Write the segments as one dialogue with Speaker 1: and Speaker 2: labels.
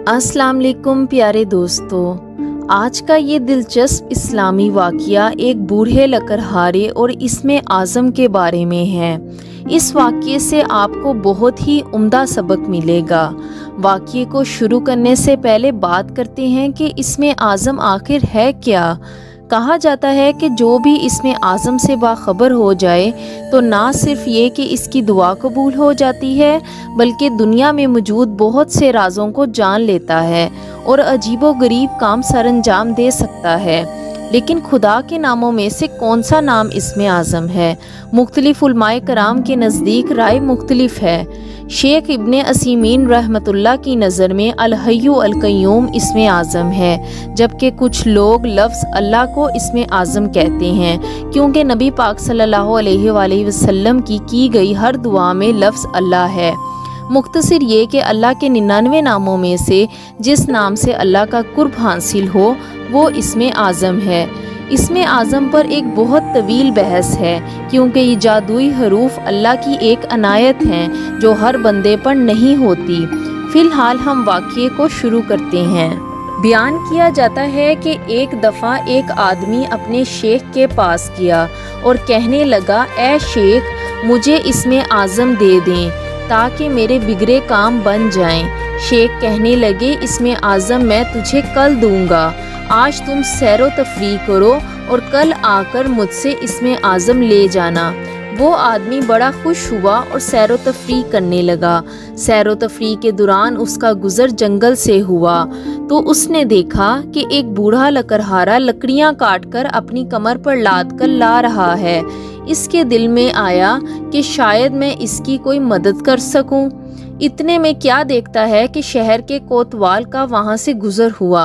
Speaker 1: अस्सलाम वालेकुम प्यारे दोस्तों। आज का ये दिलचस्प इस्लामी वाक़या एक बूढ़े लकड़हारे और इसमें आज़म के बारे में है। इस वाक़ये से आपको बहुत ही उम्दा सबक मिलेगा। वाक़ये को शुरू करने से पहले बात करते हैं कि इसमें आज़म आखिर है क्या। कहा जाता है कि जो भी इसमें आज़म से बाखबर हो जाए तो ना सिर्फ ये कि इसकी दुआ कबूल हो जाती है, बल्कि दुनिया में मौजूद बहुत से राज़ों को जान लेता है और अजीबो गरीब काम सरअंजाम दे सकता है। लेकिन खुदा के नामों में से कौन सा नाम इसमें आज़म है? मुख्तलिफ उलमाए कराम के नज़दीक राय मुख्तलिफ है। शेख इब्ने असीमीन रहमतुल्लाह की नज़र में अल हय्यु अल क़य्यूम इसमें आज़म है, जबकि कुछ लोग लफ्ज़ अल्लाह को इसमें आज़म कहते हैं, क्योंकि नबी पाक सल्लल्लाहु अलैहि वसल्लम की गई हर दुआ में लफ्ज़ अल्लाह है। मुख्तसर ये कि अल्लाह के 99 नामों में से जिस नाम से अल्लाह का कुर्ब हासिल हो वो इसमें आज़म है। इसमें आज़म पर एक बहुत तवील बहस है, क्योंकि ये जादुई हरूफ अल्लाह की एक अनायत हैं जो हर बंदे पर नहीं होती। फ़िलहाल हम वाक़ये को शुरू करते हैं। बयान किया जाता है कि एक दफ़ा एक आदमी अपने शेख के पास गया और कहने लगा, ए शेख, मुझे इसमें आज़म दे दें ताकि मेरे बिगड़े काम बन जाएं। शेख कहने लगे, इसमें आज़म मैं तुझे कल दूंगा। आज तुम सैरो तफरी करो और कल आकर मुझसे इसमें आज़म ले जाना। वो आदमी बड़ा खुश हुआ और सैरो तफरी करने लगा। सैरो तफरी के दौरान उसका गुज़र जंगल से हुआ तो उसने देखा कि एक बूढ़ा लकड़हारा लकड़ियाँ काट कर अपनी कमर पर लाद कर ला रहा है। इसके दिल में आया कि शायद मैं इसकी कोई मदद कर सकूं। इतने में क्या देखता है कि शहर के कोतवाल का वहां से गुजर हुआ।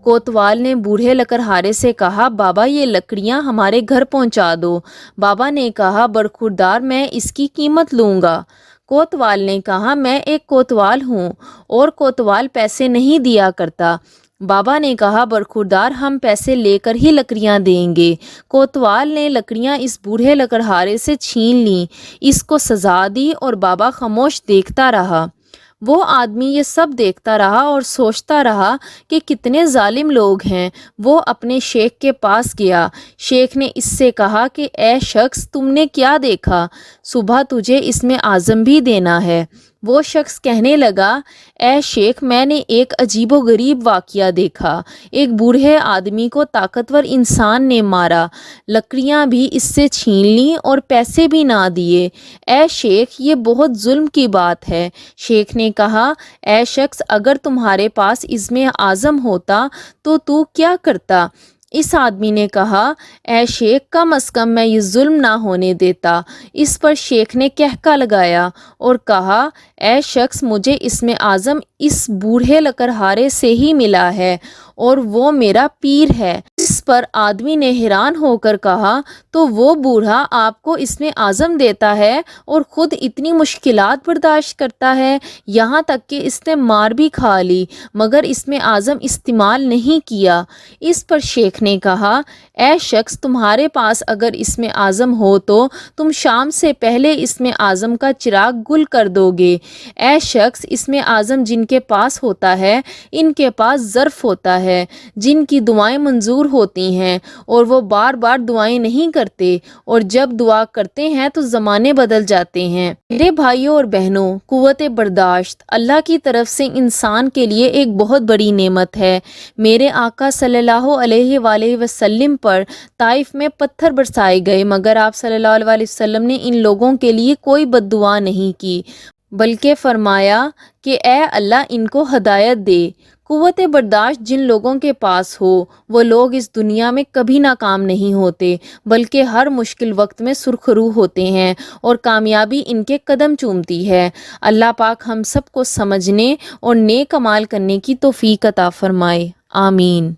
Speaker 1: कोतवाल ने बूढ़े लकड़हारे से कहा, बाबा ये लकड़ियां हमारे घर पहुंचा दो। बाबा ने कहा, बरखुरदार, मैं इसकी कीमत लूँगा। कोतवाल ने कहा, मैं एक कोतवाल हूँ और कोतवाल पैसे नहीं दिया करता। बाबा ने कहा, बरखुरदार, हम पैसे लेकर ही लकड़ियां देंगे। कोतवाल ने लकड़ियां इस बूढ़े लकड़हारे से छीन लीं, इसको सजा दी और बाबा खामोश देखता रहा। वो आदमी ये सब देखता रहा और सोचता रहा कि कितने जालिम लोग हैं। वो अपने शेख के पास गया। शेख ने इससे कहा कि ए शख्स, तुमने क्या देखा? सुबह तुझे इसमें आज़म भी देना है। वो शख्स कहने लगा, ए शेख, मैंने एक अजीबो गरीब वाक़या देखा। एक बूढ़े आदमी को ताकतवर इंसान ने मारा, लकड़ियां भी इससे छीन लीं और पैसे भी ना दिए। ए शेख, ये बहुत जुल्म की बात है। शेख ने कहा, ए शख्स, अगर तुम्हारे पास इसमें आज़म होता तो तू क्या करता? इस आदमी ने कहा, ए शेख, कम अज़ कम मैं ये जुल्म ना होने देता। इस पर शेख ने कहका लगाया और कहा, ए शख्स, मुझे इसमें आज़म इस बूढ़े लकड़हारे से ही मिला है और वो मेरा पीर है। इस पर आदमी ने हैरान होकर कहा, तो वो बूढ़ा आपको इसमें आज़म देता है और ख़ुद इतनी मुश्किलात बर्दाश्त करता है, यहाँ तक कि इसने मार भी खा ली, मगर इसमें आज़म इस्तेमाल नहीं किया। इस पर शेख ने कहा, ए शख्स, तुम्हारे पास अगर इसमें आज़म हो तो तुम शाम से पहले इसमें आज़म का चिराग गुल कर दोगे। ए शख्स, इसमें आज़म जिनके पास होता है, इनके पास ज़र्फ़ होता है, जिनकी दुआएं मंजूर होती हैं और वो बार बार दुआएं नहीं करते, और जब दुआ करते हैं तो ज़माने बदल जाते हैं। मेरे भाइयों और बहनों, कुव्वत बर्दाश्त अल्लाह की तरफ से इंसान के लिए एक बहुत बड़ी नेमत है। मेरे आका सल्लल्लाहु अलैहि वसल्लम पर ताइफ में पत्थर बरसाए गए, मगर आप सल्लल्लाहु अलैहि वसल्लम ने इन लोगों के लिए कोई बद्दुआ नहीं की, बल्कि फरमाया कि ए अल्लाह, इनको हदायत दे। कुव्वत बर्दाश्त जिन लोगों के पास हो, वो लोग इस दुनिया में कभी नाकाम नहीं होते, बल्कि हर मुश्किल वक्त में सुरखरू होते हैं और कामयाबी इनके कदम चूमती है। अल्लाह पाक हम सब को समझने और नेक अमाल करने की तौफीक अता फरमाए। आमीन।